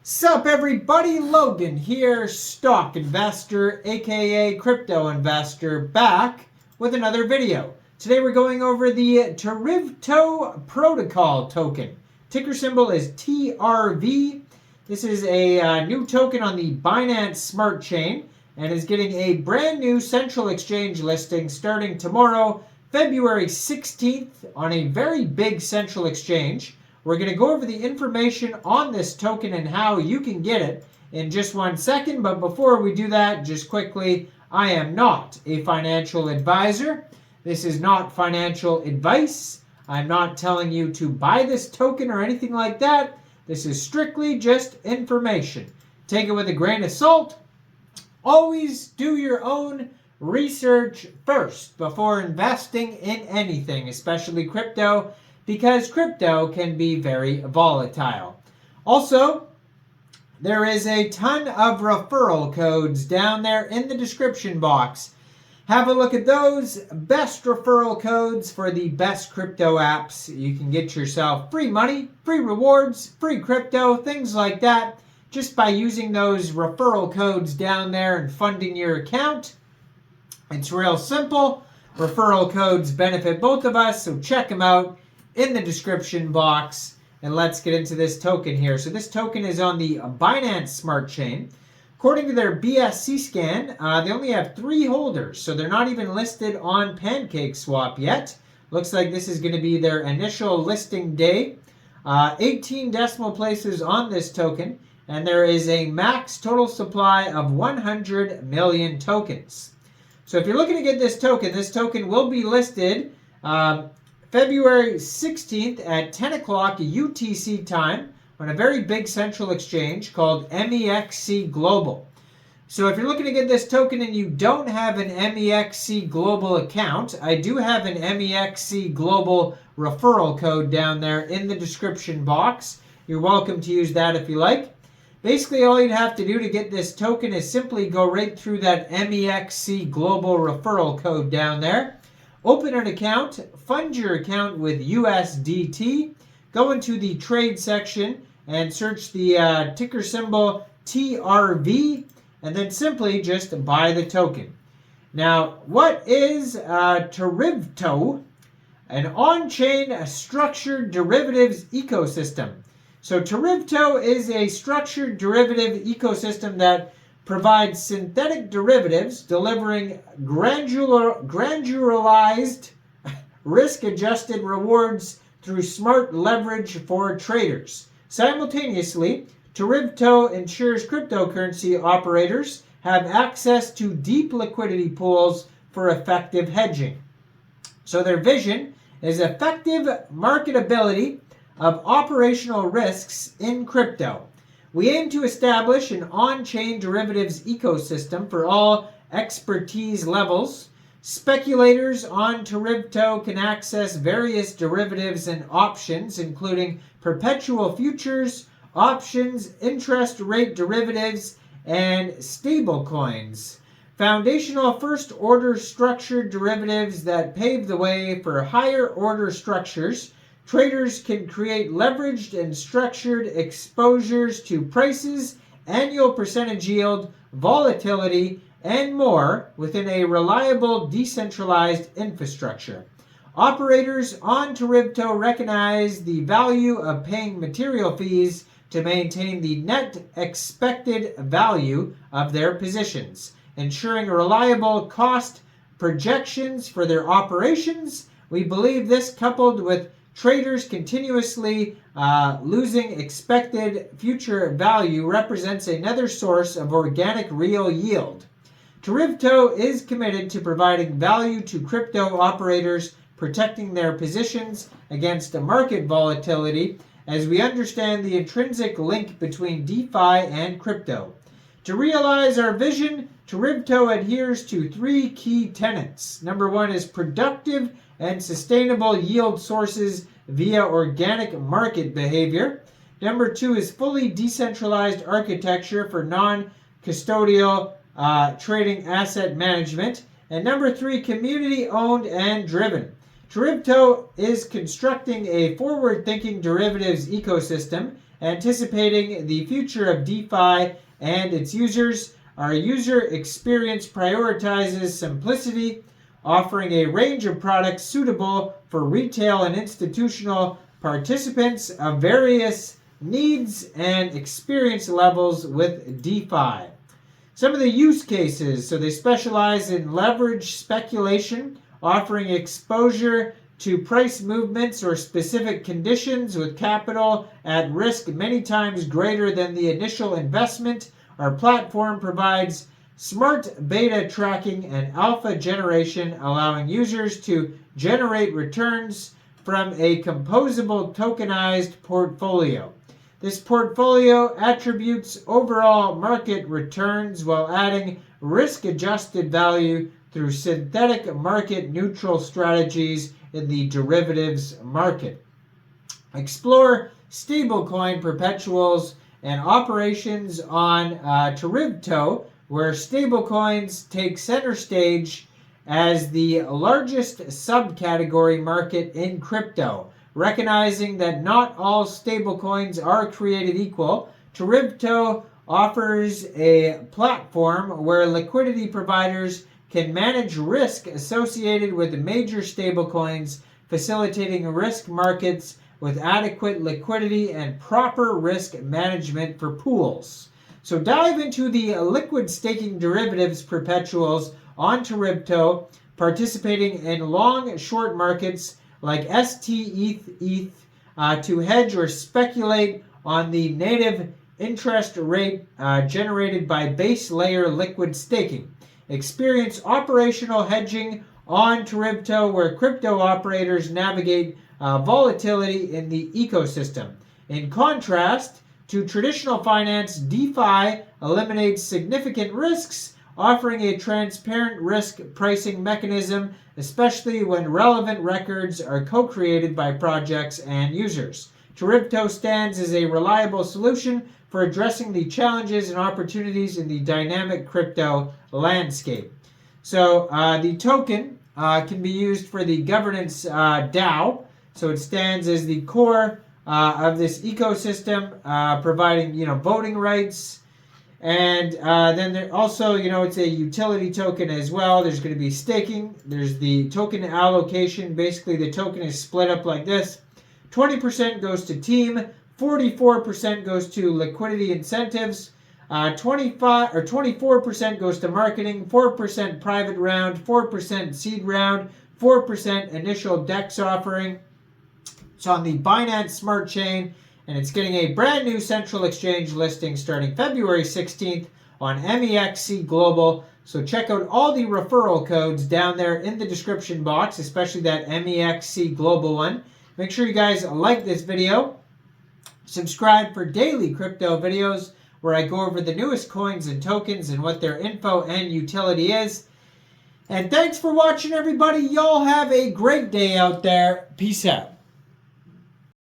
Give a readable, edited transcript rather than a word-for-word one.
Sup everybody, Logan here, stock investor aka crypto investor, back with another video. Today we're going over the Terivto protocol token. Ticker symbol is TRV. This is a new token on the Binance Smart Chain and is getting a brand new central exchange listing starting tomorrow, February 16th, on a very big central exchange. We're going to go over the information on this token and how you can get it in just 1 second. But before we do that, just quickly, I am not a financial advisor. This is not financial advice. I'm not telling you to buy this token or anything like that. This is strictly just information. Take it with a grain of salt. Always do your own research first before investing in anything, especially crypto, because crypto can be very volatile. Also, there is a ton of referral codes down there in the description box. Have a look at those. Best referral codes for the best crypto apps. You can get yourself free money, free rewards, free crypto, things like that, just by using those referral codes down there and funding your account. It's real simple. Referral codes benefit both of us, so check them out in the description box. And let's get into this token here. So this token is on the Binance Smart Chain. According to their BSC scan, they only have 3 holders, so they're not even listed on Pancakeswap yet. Looks like this is going to be their initial listing day. 18 decimal places on this token, and there is a max total supply of 100 million tokens. So if you're looking to get this token will be listed February 16th at 10 o'clock UTC time on a very big central exchange called Mexc Global. So if you're looking to get this token and you don't have an Mexc Global account, I do have an Mexc Global referral code down there in the description box. You're welcome to use that if you like. Basically, all you'd have to do to get this token is simply go right through that Mexc Global referral code down there. Open an account, fund your account with USDT, go into the trade section and search the ticker symbol TRV, and then simply just buy the token. Now, what is Terivto? An on-chain structured derivatives ecosystem. So Terivto is a structured derivative ecosystem that provides synthetic derivatives delivering granularized risk-adjusted rewards through smart leverage for traders. Simultaneously, Terivto ensures cryptocurrency operators have access to deep liquidity pools for effective hedging. So their vision is effective marketability of operational risks in crypto. We aim to establish an on-chain derivatives ecosystem for all expertise levels. Speculators on Terivto can access various derivatives and options, including perpetual futures, options, interest rate derivatives, and stablecoins. Foundational first-order structured derivatives that pave the way for higher-order structures. Traders can create leveraged and structured exposures to prices, annual percentage yield, volatility, and more within a reliable decentralized infrastructure. Operators on Terivto recognize the value of paying material fees to maintain the net expected value of their positions, ensuring reliable cost projections for their operations. We believe this, coupled with traders continuously losing expected future value, represents another source of organic real yield. Terivto is committed to providing value to crypto operators, protecting their positions against market volatility, as we understand the intrinsic link between DeFi and crypto. To realize our vision, Terivto adheres to 3 key tenets. Number 1 is productive and sustainable yield sources via organic market behavior. Number 2 is fully decentralized architecture for non-custodial trading asset management. And number 3, community-owned and driven. Terivto is constructing a forward-thinking derivatives ecosystem anticipating the future of DeFi and its users. Our user experience prioritizes simplicity, offering a range of products suitable for retail and institutional participants of various needs and experience levels with DeFi. Some of the use cases, so they specialize in leverage speculation, offering exposure to price movements or specific conditions with capital at risk many times greater than the initial investment. Our platform provides smart beta tracking and alpha generation, allowing users to generate returns from a composable tokenized portfolio. This portfolio attributes overall market returns while adding risk-adjusted value through synthetic market-neutral strategies in the derivatives market. Explore stablecoin perpetuals and operations on Terivto, where stablecoins take center stage as the largest subcategory market in crypto. Recognizing that not all stablecoins are created equal, Terivto offers a platform where liquidity providers can manage risk associated with major stablecoins, facilitating risk markets with adequate liquidity and proper risk management for pools. So dive into the liquid staking derivatives perpetuals on Terivto, participating in long short markets like ST to hedge or speculate on the native interest rate generated by base layer liquid staking. Experience operational hedging on Terivto, where crypto operators navigate volatility in the ecosystem. In contrast to traditional finance, DeFi eliminates significant risks, offering a transparent risk pricing mechanism, especially when relevant records are co-created by projects and users. Terivto stands as a reliable solution for addressing the challenges and opportunities in the dynamic crypto landscape. So the token can be used for the governance DAO. So it stands as the core of this ecosystem, providing voting rights. And then there also, it's a utility token as well. There's going to be staking. There's the token allocation. Basically, the token is split up like this. 20% goes to team, 44% goes to liquidity incentives, 24% goes to marketing, 4% private round, 4% seed round, 4% initial DEX offering. It's on the Binance Smart Chain, and it's getting a brand new central exchange listing starting February 16th on Mexc Global. So check out all the referral codes down there in the description box, especially that Mexc Global one. Make sure you guys like this video. Subscribe for daily crypto videos where I go over the newest coins and tokens and what their info and utility is. And thanks for watching, everybody. Y'all have a great day out there. Peace out.